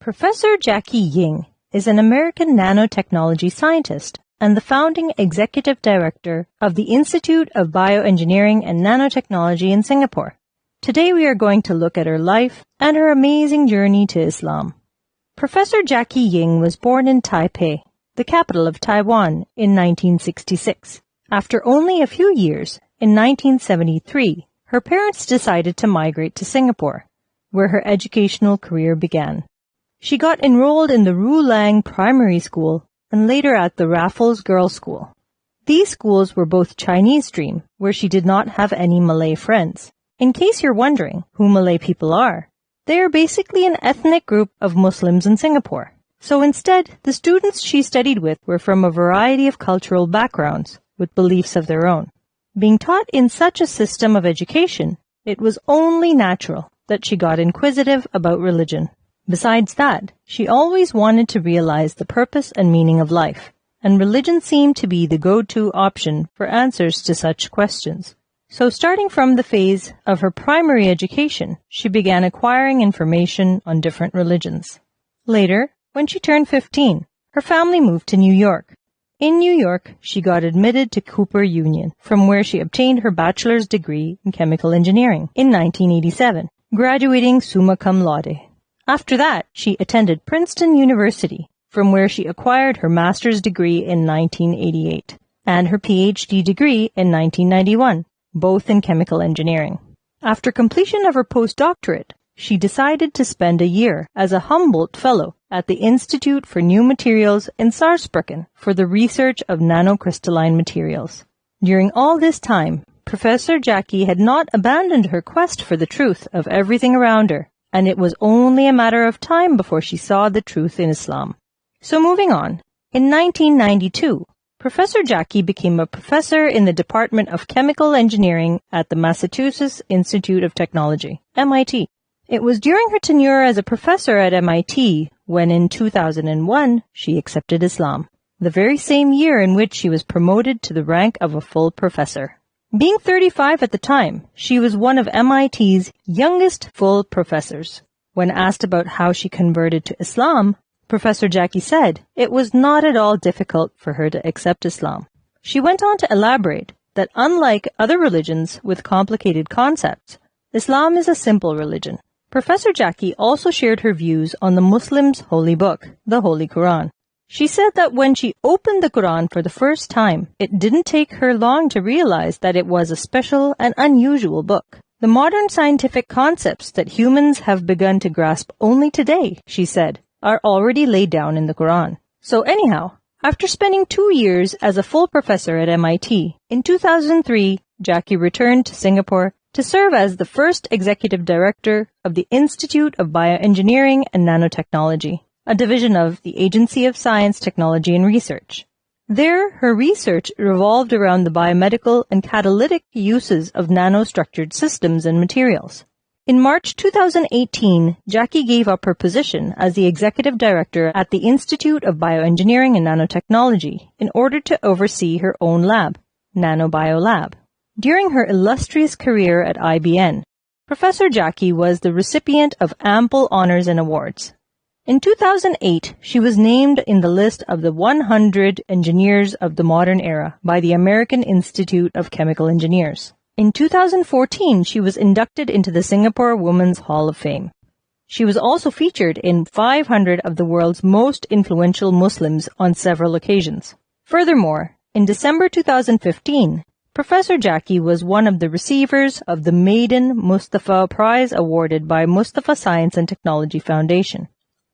Professor Jackie Ying is an American nanotechnology scientist and the founding executive director of the Institute of Bioengineering and Nanotechnology in Singapore. Today we are going to look at her life and her amazing journey to Islam. Professor Jackie Ying was born in Taipei, the capital of Taiwan, in 1966. After only a few years, in 1973, her parents decided to migrate to Singapore, where her educational career began. She got enrolled in the Rulang Primary School and later at the Raffles Girls' School. These schools were both Chinese stream, where she did not have any Malay friends. In case you're wondering who Malay people are, they are basically an ethnic group of Muslims in Singapore. So instead, the students she studied with were from a variety of cultural backgrounds, with beliefs of their own. Being taught in such a system of education, it was only natural that she got inquisitive about religion. Besides that, she always wanted to realize the purpose and meaning of life, and religion seemed to be the go-to option for answers to such questions. So starting from the phase of her primary education, she began acquiring information on different religions. Later, when she turned 15, her family moved to New York. In New York, she got admitted to Cooper Union, from where she obtained her bachelor's degree in chemical engineering in 1987, graduating summa cum laude. After that, she attended Princeton University, from where she acquired her master's degree in 1988 and her PhD degree in 1991, both in chemical engineering. After completion of her postdoctorate, she decided to spend a year as a Humboldt Fellow at the Institute for New Materials in Saarbrücken for the research of nanocrystalline materials. During all this time, Professor Jackie had not abandoned her quest for the truth of everything around her, and it was only a matter of time before she saw the truth in Islam. So moving on, in 1992, Professor Jackie became a professor in the Department of Chemical Engineering at the Massachusetts Institute of Technology, MIT. It was during her tenure as a professor at MIT when in 2001 she accepted Islam, the very same year in which she was promoted to the rank of a full professor. Being 35 at the time, she was one of MIT's youngest full professors. When asked about how she converted to Islam, Professor Jackie said it was not at all difficult for her to accept Islam. She went on to elaborate that unlike other religions with complicated concepts, Islam is a simple religion. Professor Jackie also shared her views on the Muslims' holy book, the Holy Quran. She said that when she opened the Quran for the first time, it didn't take her long to realize that it was a special and unusual book. The modern scientific concepts that humans have begun to grasp only today, she said, are already laid down in the Quran. So anyhow, after spending 2 years as a full professor at MIT, in 2003, Jackie returned to Singapore to serve as the first executive director of the Institute of Bioengineering and Nanotechnology, a division of the Agency of Science, Technology and Research. There, her research revolved around the biomedical and catalytic uses of nanostructured systems and materials. In March 2018, Jackie gave up her position as the executive director at the Institute of Bioengineering and Nanotechnology in order to oversee her own lab, NanoBioLab. During her illustrious career at IBM, Professor Jackie was the recipient of ample honors and awards. In 2008, she was named in the list of the 100 engineers of the modern era by the American Institute of Chemical Engineers. In 2014, she was inducted into the Singapore Women's Hall of Fame. She was also featured in 500 of the world's most influential Muslims on several occasions. Furthermore, in December 2015, Professor Jackie was one of the receivers of the Maiden Mustafa Prize awarded by Mustafa Science and Technology Foundation.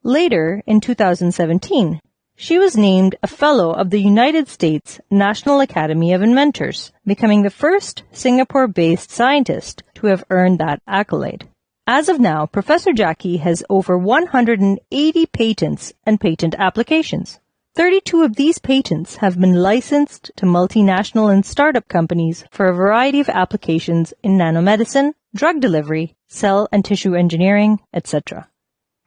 Later, in 2017, she was named a Fellow of the United States National Academy of Inventors, becoming the first Singapore-based scientist to have earned that accolade. As of now, Professor Jackie has over 180 patents and patent applications. 32 of these patents have been licensed to multinational and startup companies for a variety of applications in nanomedicine, drug delivery, cell and tissue engineering, etc.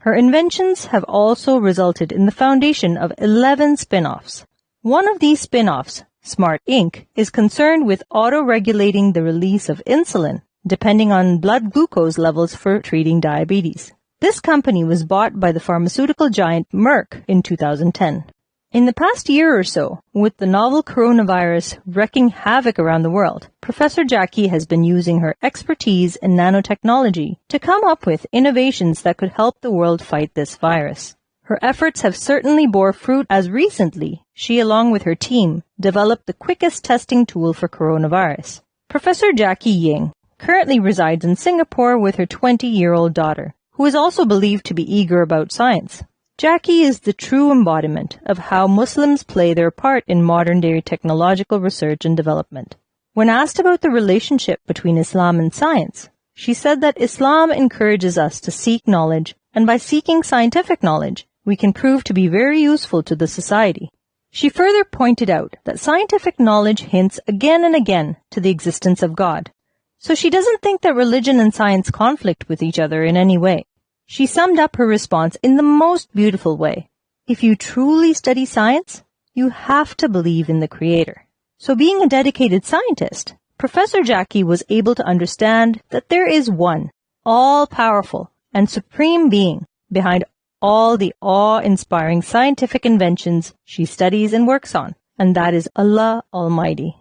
Her inventions have also resulted in the foundation of 11 spin-offs. One of these spin-offs, Smart Inc., is concerned with auto-regulating the release of insulin, depending on blood glucose levels for treating diabetes. This company was bought by the pharmaceutical giant Merck in 2010. In the past year or so, with the novel coronavirus wreaking havoc around the world, Professor Jackie has been using her expertise in nanotechnology to come up with innovations that could help the world fight this virus. Her efforts have certainly bore fruit, as recently, she along with her team developed the quickest testing tool for coronavirus. Professor Jackie Ying currently resides in Singapore with her 20-year-old daughter, who is also believed to be eager about science. Jackie is the true embodiment of how Muslims play their part in modern-day technological research and development. When asked about the relationship between Islam and science, she said that Islam encourages us to seek knowledge, and by seeking scientific knowledge, we can prove to be very useful to the society. She further pointed out that scientific knowledge hints again and again to the existence of God. So she doesn't think that religion and science conflict with each other in any way. She summed up her response in the most beautiful way. If you truly study science, you have to believe in the Creator. So being a dedicated scientist, Professor Jackie was able to understand that there is one, all-powerful and supreme being behind all the awe-inspiring scientific inventions she studies and works on, and that is Allah Almighty.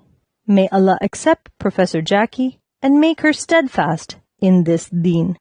May Allah accept Professor Jackie and make her steadfast in this deen.